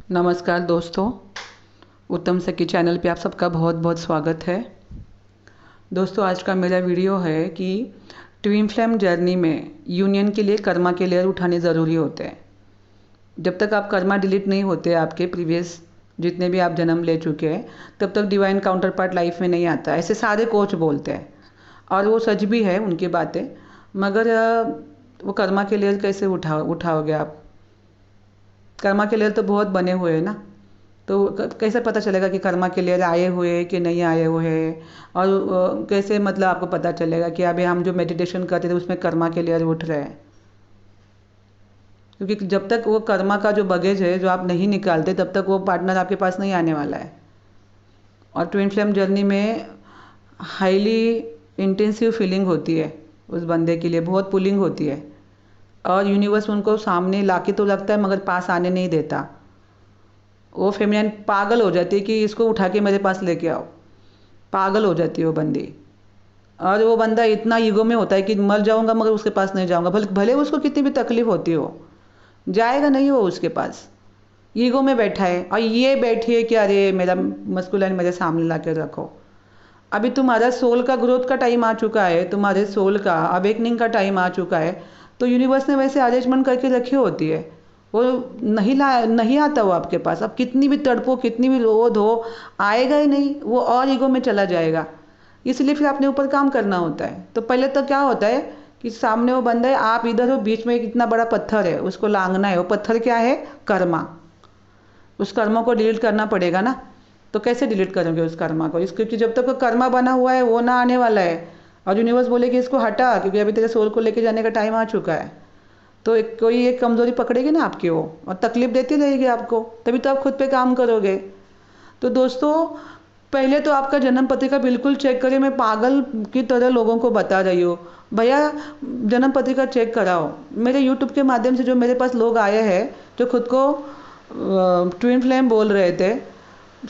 नमस्कार दोस्तों, उत्तम सखी चैनल पे आप सबका बहुत बहुत स्वागत है। दोस्तों, आज का मेरा वीडियो है कि ट्विन फ्लेम जर्नी में यूनियन के लिए कर्मा के लेयर उठाने ज़रूरी होते हैं। जब तक आप कर्मा डिलीट नहीं होते, आपके प्रीवियस जितने भी आप जन्म ले चुके हैं, तब तक डिवाइन काउंटर पार्ट लाइफ में नहीं आता। ऐसे सारे कोच बोलते हैं और वो सच भी है उनकी बातें, मगर वो कर्मा के लेयर कैसे उठाओगे आप? कर्मा के लेयर तो बहुत बने हुए हैं ना, तो कैसे पता चलेगा कि कर्मा के लेयर आए हुए हैं कि नहीं आए हुए हैं? और कैसे मतलब आपको पता चलेगा कि अभी हम जो मेडिटेशन करते थे उसमें कर्मा के लेयर उठ रहे हैं? क्योंकि जब तक वो कर्मा का जो बगेज है जो आप नहीं निकालते, तब तक वो पार्टनर आपके पास नहीं आने वाला है। और ट्विन फ्लेम जर्नी में हाईली इंटेंसिव फीलिंग होती है उस बंदे के लिए, बहुत पुलिंग होती है और यूनिवर्स उनको सामने लाके तो रखता है मगर पास आने नहीं देता। वो फेमिनिन पागल हो जाती है कि इसको उठा के मेरे पास लेके आओ, पागल हो जाती है वो बंदी। और वो बंदा इतना ईगो में होता है कि मर जाऊंगा मगर उसके पास नहीं जाऊंगा, भले भले उसको कितनी भी तकलीफ होती हो, जाएगा नहीं वो उसके पास। ईगो में बैठा है और ये बैठी है कि अरे मेरा मस्कुलाइन मेरे सामने ला के रखो। अभी तुम्हारा सोल का ग्रोथ का टाइम आ चुका है, तुम्हारे सोल का अवेकनिंग का टाइम आ चुका है, तो यूनिवर्स ने वैसे अरेंजमेंट करके रखी होती है। वो नहीं आता वो आपके पास। अब कितनी भी तड़पो, कितनी भी रो धो, आएगा ही नहीं वो, और ईगो में चला जाएगा। इसलिए फिर अपने ऊपर काम करना होता है। तो पहले तो क्या होता है कि सामने वो बंदा है, आप इधर हो, बीच में एक इतना बड़ा पत्थर है, उसको लांघना है। वो पत्थर क्या है? कर्मा। उस कर्मा को डिलीट करना पड़ेगा ना। तो कैसे डिलीट करोगे उस कर्मा को? क्योंकि जब तक कर्मा बना हुआ है वो ना आने वाला है। और यूनिवर्स बोले कि इसको हटा, क्योंकि अभी तेरे सोल को लेके जाने का टाइम आ चुका है। तो कोई एक कमज़ोरी पकड़ेगी ना आपकी वो, और तकलीफ देती रहेगी आपको, तभी तो आप खुद पे काम करोगे। तो दोस्तों, पहले तो आपका जन्म पत्रिका बिल्कुल चेक करिए। मैं पागल की तरह लोगों को बता रही हूँ, भैया जन्म पत्रिका चेक कराओ। मेरे यूट्यूब के माध्यम से जो मेरे पास लोग आए हैं जो खुद को ट्विन फ्लेम बोल रहे थे,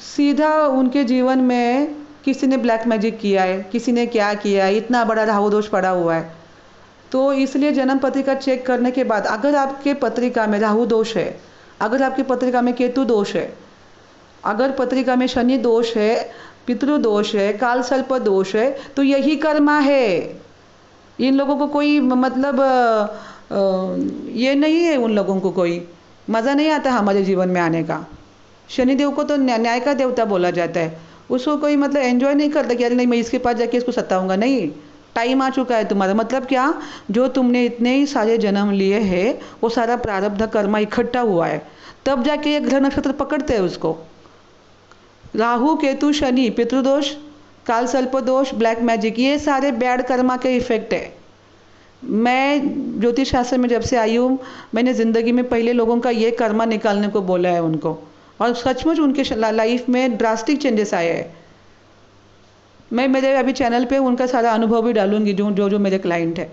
सीधा उनके जीवन में किसी ने ब्लैक मैजिक किया है, किसी ने क्या किया है, इतना बड़ा राहु दोष पड़ा हुआ है। तो इसलिए जन्म पत्रिका चेक करने के बाद अगर आपके पत्रिका में राहु दोष है, अगर आपकी पत्रिका में केतु दोष है, अगर पत्रिका में शनि दोष है, पितृ दोष है, काल सर्प दोष है, तो यही कर्मा है। इन लोगों को कोई मतलब ये नहीं है, उन लोगों को कोई मज़ा नहीं आता हमारे जीवन में आने का। शनिदेव को तो न्याय का देवता बोला जाता है। उसको कोई मतलब एंजॉय नहीं करता कि अरे नहीं मैं इसके पास जाके इसको सताऊंगा। नहीं, टाइम आ चुका है तुम्हारा। मतलब क्या? जो तुमने इतने ही सारे जन्म लिए हैं वो सारा प्रारब्ध कर्मा इकट्ठा हुआ है, तब जाके ये ग्रह नक्षत्र पकड़ते हैं उसको। राहु केतु शनि, पितृदोष, काल सर्प दोष, ब्लैक मैजिक, ये सारे बैड कर्मा के इफेक्ट है। मैं ज्योतिष शास्त्र में जब से आई हूँ, मैंने ज़िंदगी में पहले लोगों का ये कर्मा निकालने को बोला है उनको, और सचमुच उनके लाइफ में ड्रास्टिक चेंजेस आए हैं। मैं मेरे अभी चैनल पे उनका सारा अनुभव भी डालूंगी, जो जो मेरे क्लाइंट है।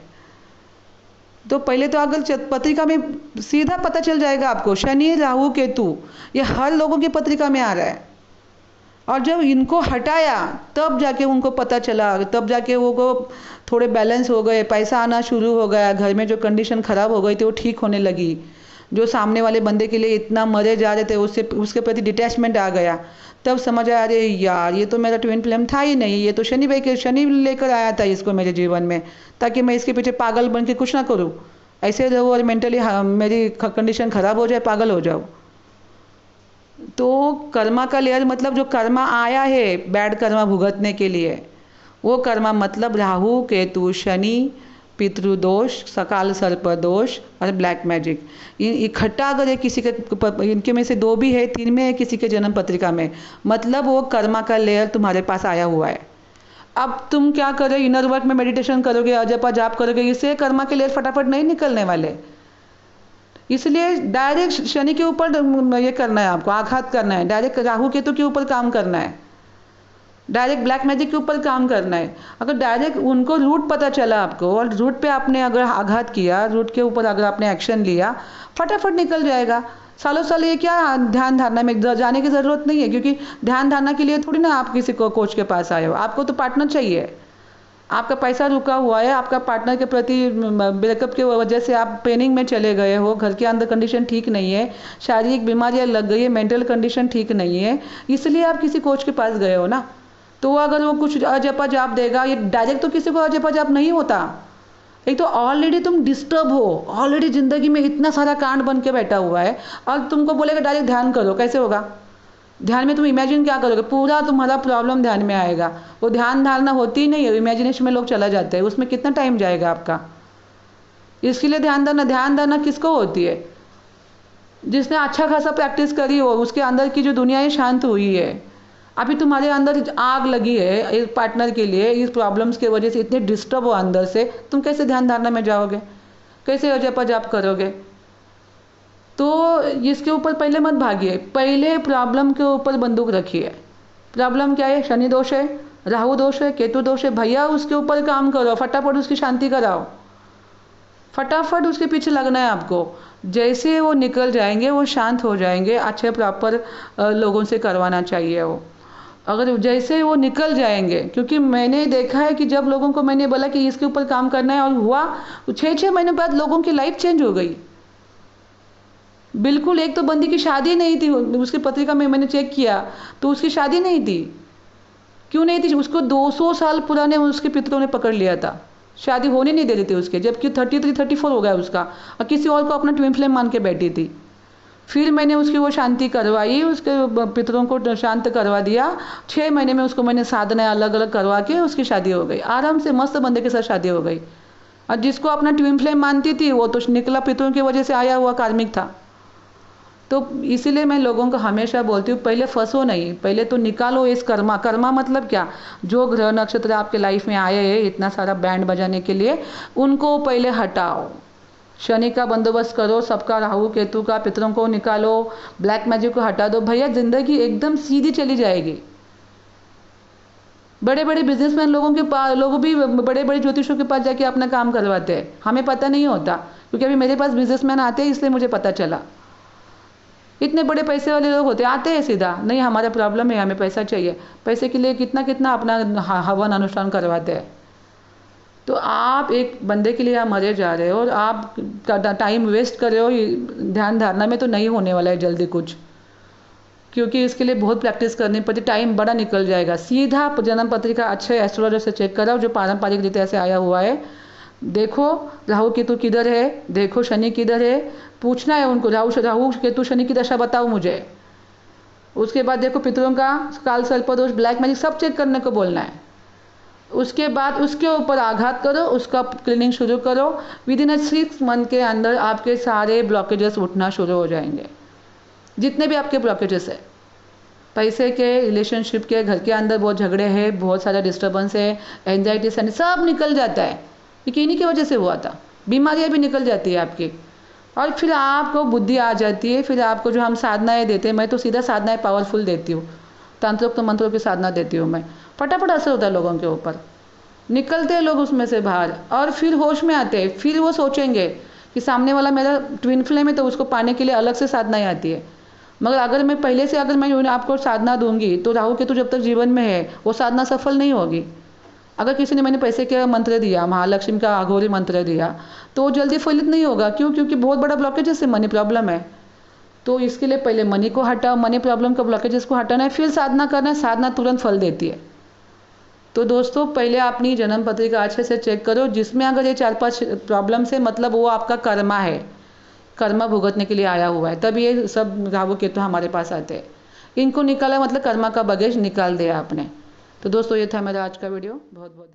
तो पहले तो अगर पत्रिका में सीधा पता चल जाएगा आपको, शनि राहु केतु ये हर लोगों की पत्रिका में आ रहा है। और जब इनको हटाया तब जाके उनको पता चला, तब जाके वो को थोड़े बैलेंस हो गए, पैसा आना शुरू हो गया, घर में जो कंडीशन ख़राब हो गई थी वो ठीक होने लगी। जो सामने वाले बंदे के लिए इतना मरे जा रहे थे उससे उसके प्रति डिटैचमेंट आ गया। तब समझ आया अरे यार ये तो मेरा ट्विन फ्लेम था ही नहीं, ये तो शनि भाई के शनि लेकर आया था इसको मेरे जीवन में, ताकि मैं इसके पीछे पागल बन के कुछ ना करूँ, ऐसे रहूँ और मेंटली मेरी कंडीशन ख़राब हो जाए, पागल हो जाऊँ। तो कर्मा का लेयर मतलब जो कर्मा आया है बैड कर्मा भुगतने के लिए, वो कर्मा मतलब राहु केतु शनि, पितृदोष, सकाल सर्प दोष और ब्लैक मैजिक, इकट्ठा अगर है किसी के, इनके में से 2 भी है, 3 में है किसी के जन्म पत्रिका में, मतलब वो कर्मा का लेयर तुम्हारे पास आया हुआ है। अब तुम क्या करो, इनर वर्क में मेडिटेशन करोगे, अजपा जाप करोगे, इससे कर्मा के लेयर फटाफट नहीं निकलने वाले। इसलिए डायरेक्ट शनि के ऊपर ये करना है, आपको आघात करना है, डायरेक्ट राहु केतु के ऊपर काम करना है, डायरेक्ट ब्लैक मैजिक के ऊपर काम करना है। अगर डायरेक्ट उनको रूट पता चला आपको और रूट पे आपने अगर आघात किया, रूट के ऊपर अगर आपने एक्शन लिया, फटाफट निकल जाएगा। सालों साल ये क्या ध्यान धारणा में जाने की ज़रूरत नहीं है, क्योंकि ध्यान धारणा के लिए थोड़ी ना आप किसी को कोच के पास आए हो, आपको तो पार्टनर चाहिए। आपका पैसा रुका हुआ है, आपका पार्टनर के प्रति ब्रेकअप की वजह से आप पेनिंग में चले गए हो, घर के अंदर कंडीशन ठीक नहीं है, शारीरिक बीमारियां लग गई है, मेंटल कंडीशन ठीक नहीं है, इसलिए आप किसी कोच के पास गए हो ना। तो वो अगर वो कुछ अजपा जाप देगा, ये डायरेक्ट तो किसी को अजपा जाप नहीं होता। एक तो ऑलरेडी तुम डिस्टर्ब हो, ऑलरेडी ज़िंदगी में इतना सारा कांड बन के बैठा हुआ है, और तुमको बोलेगा डायरेक्ट ध्यान करो, कैसे होगा? ध्यान में तुम इमेजिन क्या करोगे? पूरा तुम्हारा प्रॉब्लम ध्यान में आएगा। वो ध्यान धारणा होती ही नहीं है, इमेजिनेशन में लोग चला जाते हैं, उसमें कितना टाइम जाएगा आपका? इसके लिए ध्यान धारणा किसको होती है? जिसने अच्छा खासा प्रैक्टिस करी हो, उसके अंदर की जो दुनिया है शांत हुई है। अभी तुम्हारे अंदर आग लगी है एक पार्टनर के लिए, इस प्रॉब्लम्स की वजह से इतने डिस्टर्ब हो अंदर से, तुम कैसे ध्यान धारणा में जाओगे? कैसे अजपा जाप करोगे? तो इसके ऊपर पहले मत भागिए, पहले प्रॉब्लम के ऊपर बंदूक रखिए। प्रॉब्लम क्या है? शनि दोष है, राहु दोष है, केतु दोष है, भैया उसके ऊपर काम करो, फटाफट उसकी शांति कराओ, फटाफट उसके पीछे लगना है आपको। जैसे वो निकल जाएंगे, वो शांत हो जाएंगे, अच्छे प्रॉपर लोगों से करवाना चाहिए वो। अगर जैसे वो निकल जाएंगे, क्योंकि मैंने देखा है कि जब लोगों को मैंने बोला कि इसके ऊपर काम करना है और हुआ, 6-6 महीने बाद लोगों की लाइफ चेंज हो गई बिल्कुल। एक तो बंदी की शादी नहीं थी, उसकी पत्रिका में मैंने चेक किया तो उसकी शादी नहीं थी। क्यों नहीं थी? उसको 200 साल पुराने उसके पितरों ने पकड़ लिया था, शादी होने नहीं दे रहे थे उसके, जबकि 33-34 हो गया उसका, और किसी और को अपना ट्विन फ्लेम मान के बैठी थी। फिर मैंने उसकी वो शांति करवाई, उसके पितरों को शांत करवा दिया। 6 महीने में उसको मैंने साधना अलग अलग करवा के उसकी शादी हो गई, आराम से मस्त बंदे के साथ शादी हो गई। और जिसको अपना ट्विन फ्लेम मानती थी, वो तो निकला पितरों की वजह से आया हुआ कार्मिक था। तो इसीलिए मैं लोगों को हमेशा बोलती हूँ, पहले फंसो नहीं, पहले तो निकालो इस कर्मा। कर्मा मतलब क्या? जो ग्रह नक्षत्र आपके लाइफ में आए हैं इतना सारा बैंड बजाने के लिए, उनको पहले हटाओ। शनि का बंदोबस्त करो, सबका, राहु केतु का, पितरों को निकालो, ब्लैक मैजिक को हटा दो, भैया जिंदगी एकदम सीधी चली जाएगी। बड़े बड़े बिजनेसमैन लोगों के पास, लोग भी बड़े बड़े ज्योतिषों के पास जाके अपना काम करवाते हैं, हमें पता नहीं होता, क्योंकि अभी मेरे पास बिजनेसमैन आते हैं इसलिए मुझे पता चला। इतने बड़े पैसे वाले लोग होते आते हैं सीधा, नहीं हमारा प्रॉब्लम है, हमें पैसा चाहिए, पैसे के लिए कितना कितना अपना हवन अनुष्ठान करवाते हैं। तो आप एक बंदे के लिए आप मरे जा रहे हो और आप टाइम वेस्ट कर रहे हो। ध्यान धारणा में तो नहीं होने वाला है जल्दी कुछ, क्योंकि इसके लिए बहुत प्रैक्टिस करनी पड़ती, टाइम बड़ा निकल जाएगा। सीधा जन्म पत्रिका अच्छे एस्ट्रोलॉजर से चेक कराओ जो पारंपरिक रीति से आया हुआ है। देखो राहु केतु किधर है, देखो शनि किधर है, पूछना है उनको, राहु केतु शनि की दशा बताओ मुझे। उसके बाद देखो पितरों का काल सर्पदोष, ब्लैक मैजिक सब चेक करने को बोलना है। उसके बाद उसके ऊपर आघात करो, उसका क्लीनिंग शुरू करो। विद इन 6 मंथ के अंदर आपके सारे ब्लॉकेजेस उठना शुरू हो जाएंगे, जितने भी आपके ब्लॉकेजेस है, पैसे के, रिलेशनशिप के, घर के अंदर बहुत झगड़े हैं, बहुत सारा डिस्टर्बेंस है, एंजाइटी सब निकल जाता है। ये इन्हीं की वजह से हुआ था। बीमारियां भी निकल जाती है आपकी, और फिर आपको बुद्धि आ जाती है। फिर आपको जो हम साधनाएं देते हैं, मैं तो सीधा साधनाएं पावरफुल देती हूँ, तंत्रोक्त मंत्रों की साधना देती हूँ मैं, फटाफट असर होता है लोगों के ऊपर, निकलते हैं लोग उसमें से बाहर, और फिर होश में आते हैं। फिर वो सोचेंगे कि सामने वाला मेरा ट्विन फ्लेम है, तो उसको पाने के लिए अलग से साधनाएं आती है। मगर अगर मैं पहले से अगर मैं आपको साधना दूंगी, तो राहु केतु जब तक जीवन में है वो साधना सफल नहीं होगी। अगर किसी ने मैंने पैसे का मंत्र दिया, महालक्ष्मी का अघोरी मंत्र दिया, तो वो जल्दी फलित नहीं होगा। क्यों? क्योंकि बहुत बड़ा ब्लॉकेजेस है, मनी प्रॉब्लम है। तो इसके लिए पहले मनी को हटाओ, मनी प्रॉब्लम का ब्लॉकेजेस को हटाना है, फिर साधना करना है। साधना तुरंत फल देती है। तो दोस्तों पहले अपनी जन्म पत्रिका अच्छे से चेक करो, जिसमें अगर ये 4-5 प्रॉब्लम्स है, मतलब वो आपका कर्मा है, कर्मा भुगतने के लिए आया हुआ है, तब ये सब राहु केतु हमारे पास आते हैं। इनको निकाला मतलब कर्मा का बगेज निकाल दिया आपने। तो दोस्तों ये था मेरा आज का वीडियो। बहुत बहुत धन्यवाद।